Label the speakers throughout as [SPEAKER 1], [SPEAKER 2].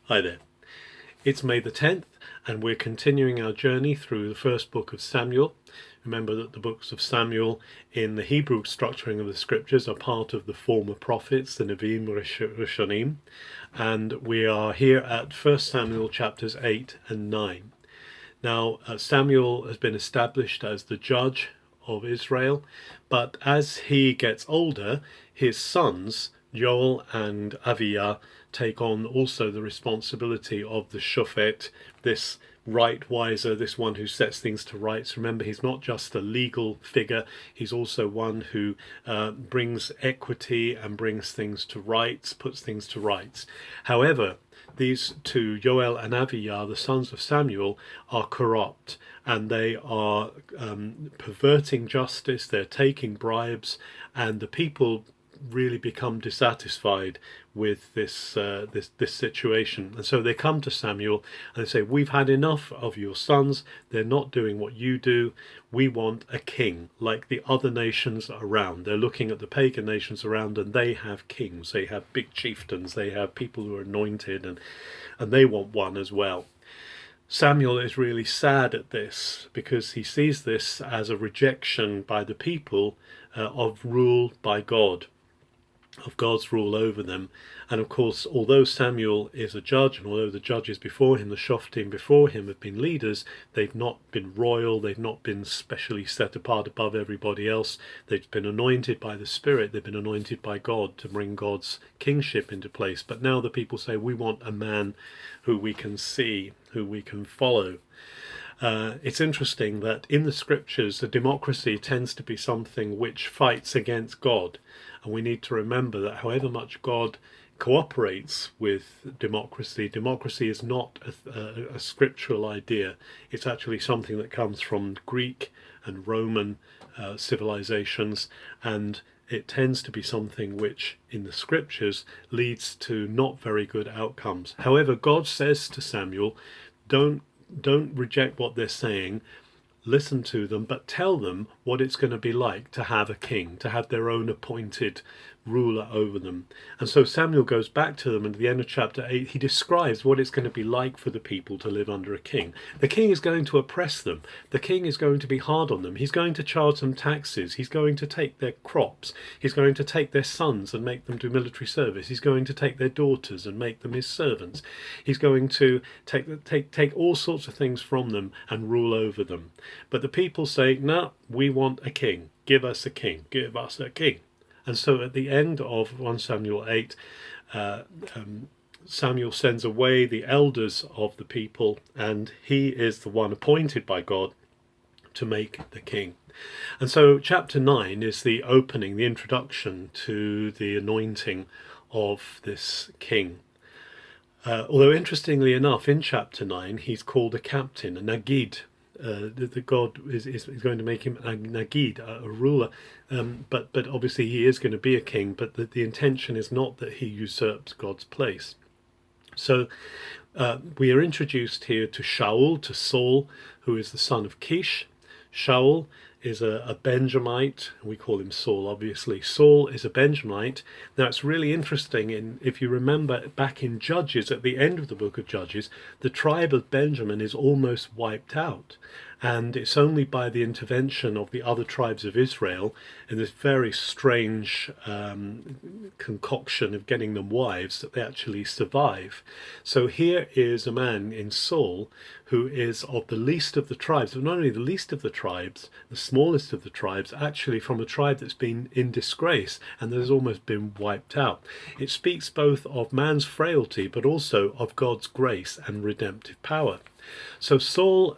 [SPEAKER 1] Hi there. It's May the 10th, and we're continuing our journey through the first book of Samuel. Remember that the books of Samuel in the Hebrew structuring of the scriptures are part of the former prophets, the Nevi'im Rishonim, and we are here at 1 Samuel chapters 8 and 9. Now, Samuel has been established as the judge of Israel, but as he gets older, his sons, Joel and Aviah, take on also the responsibility of the shofet, this right wiser, this one who sets things to rights. Remember, he's not just a legal figure, he's also one who brings equity and brings things to rights, puts things to rights. However, these two, Joel and Aviah, the sons of Samuel, are corrupt, and they are perverting justice, they're taking bribes, and the people really become dissatisfied with this situation, and so they come to Samuel and they say, we've had enough of your sons, they're not doing what you do, we want a king like the other nations around. They're looking at the pagan nations around, and they have kings, they have big chieftains, they have people who are anointed, and they want one as well. Samuel is really sad at this because he sees this as a rejection by the people of rule by God, of God's rule over them. And of course, although Samuel is a judge, and although the judges before him, the shoftim before him, have been leaders, they've not been royal, they've not been specially set apart above everybody else. They've been anointed by the Spirit, they've been anointed by God to bring God's kingship into place. But now the people say, we want a man who we can see, who we can follow. It's interesting that in the scriptures, the democracy tends to be something which fights against God. And we need to remember that however much God cooperates with democracy, democracy is not a scriptural idea. It's actually something that comes from Greek and Roman civilizations, and it tends to be something which in the scriptures leads to not very good outcomes. However, God says to Samuel, don't reject what they're saying, listen to them, but tell them what it's going to be like to have a king, to have their own appointed ruler over them. And so Samuel goes back to them, and at the end of chapter 8 he describes what it's going to be like for the people to live under a king. The king is going to oppress them, the king is going to be hard on them, he's going to charge them taxes, he's going to take their crops, he's going to take their sons and make them do military service, he's going to take their daughters and make them his servants, he's going to take all sorts of things from them and rule over them. But the people say, no, we want a king, give us a king, give us a king. And so at the end of 1 Samuel 8, Samuel sends away the elders of the people, and he is the one appointed by God to make the king. And so chapter 9 is the opening, the introduction to the anointing of this king. Although interestingly enough, in chapter 9 he's called a captain, a nagid. The God is going to make him a nagid, a ruler, but obviously he is going to be a king, but the intention is not that he usurps God's place. So we are introduced here to Saul, who is the son of Kish. Shaul is a Benjamite. We call him Saul, obviously. Saul is a Benjamite. Now it's really interesting, if you remember back in Judges, at the end of the book of Judges, the tribe of Benjamin is almost wiped out. And it's only by the intervention of the other tribes of Israel in this very strange concoction of getting them wives that they actually survive. So here is a man in Saul who is of the least of the tribes, but not only the least of the tribes, the smallest of the tribes, actually from a tribe that's been in disgrace and that has almost been wiped out. It speaks both of man's frailty but also of God's grace and redemptive power. So Saul's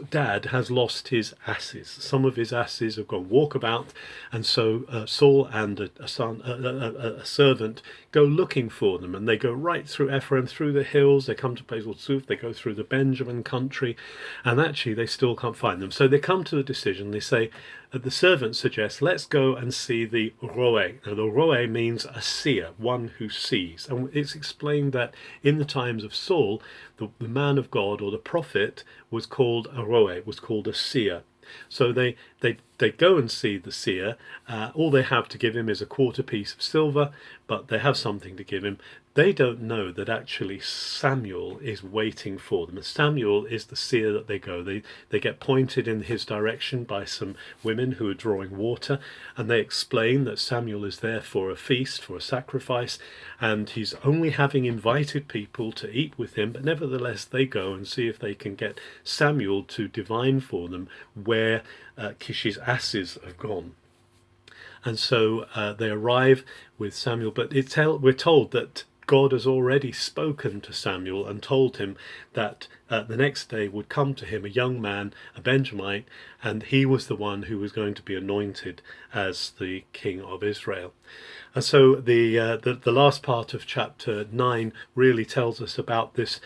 [SPEAKER 1] dad has lost his asses. Some of his asses have gone walkabout, and so Saul and a servant go looking for them, and they go right through Ephraim, through the hills. They come to a place called Suf. They go through the Benjamin country, and actually they still can't find them. So they come to a decision. They say, the servant suggests, let's go and see the roe. Now the roe means a seer, one who sees, and it's explained that in the times of Saul, the man of God or the prophet was called a roe, was called a seer. So they they go and see the seer. All they have to give him is a quarter piece of silver, but they have something to give him. They don't know that actually Samuel is waiting for them. And Samuel is the seer that they go. They get pointed in his direction by some women who are drawing water, and they explain that Samuel is there for a feast, for a sacrifice, and he's only having invited people to eat with him, but nevertheless they go and see if they can get Samuel to divine for them where Kish's asses have gone. And so they arrive with Samuel, but we're told that God has already spoken to Samuel and told him that the next day would come to him a young man, a Benjamite, and he was the one who was going to be anointed as the king of Israel. And so the last part of chapter 9 really tells us about this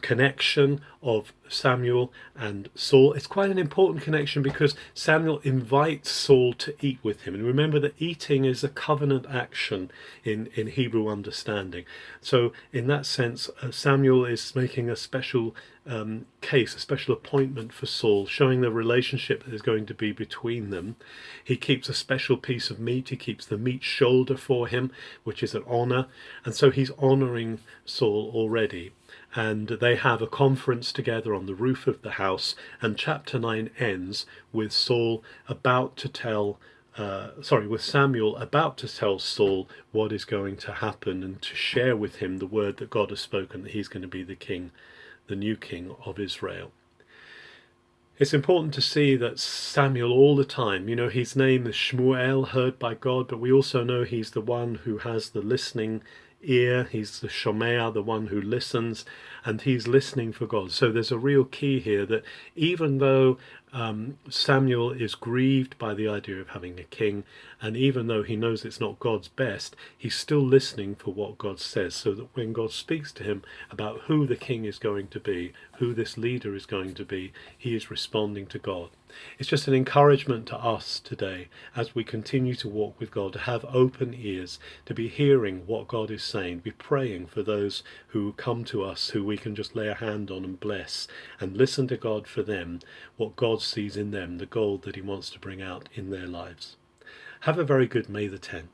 [SPEAKER 1] connection of Samuel and Saul. It's quite an important connection because Samuel invites Saul to eat with him. And remember that eating is a covenant action in Hebrew understanding. So in that sense, Samuel is making a special case, a special appointment for Saul, showing the relationship that is going to be between them. He keeps a special piece of meat. He keeps the meat shoulder for him, which is an honor. And so he's honoring Saul already. And they have a conference together on the roof of the house, and chapter 9 ends with Samuel about to tell Saul what is going to happen and to share with him the word that God has spoken, that he's going to be the king, the new king of Israel. It's important to see that Samuel all the time, his name is Shmuel, heard by God, but we also know he's the one who has the listening ear. He's the Shomea, the one who listens, and he's listening for God. So there's a real key here that even though Samuel is grieved by the idea of having a king, and even though he knows it's not God's best, he's still listening for what God says, so that when God speaks to him about who the king is going to be, who this leader is going to be, he is responding to God. It's just an encouragement to us today as we continue to walk with God, to have open ears, to be hearing what God is saying, be praying for those who come to us, who we can just lay a hand on and bless, and listen to God for them, what God sees in them, the gold that he wants to bring out in their lives. Have a very good May the 10th.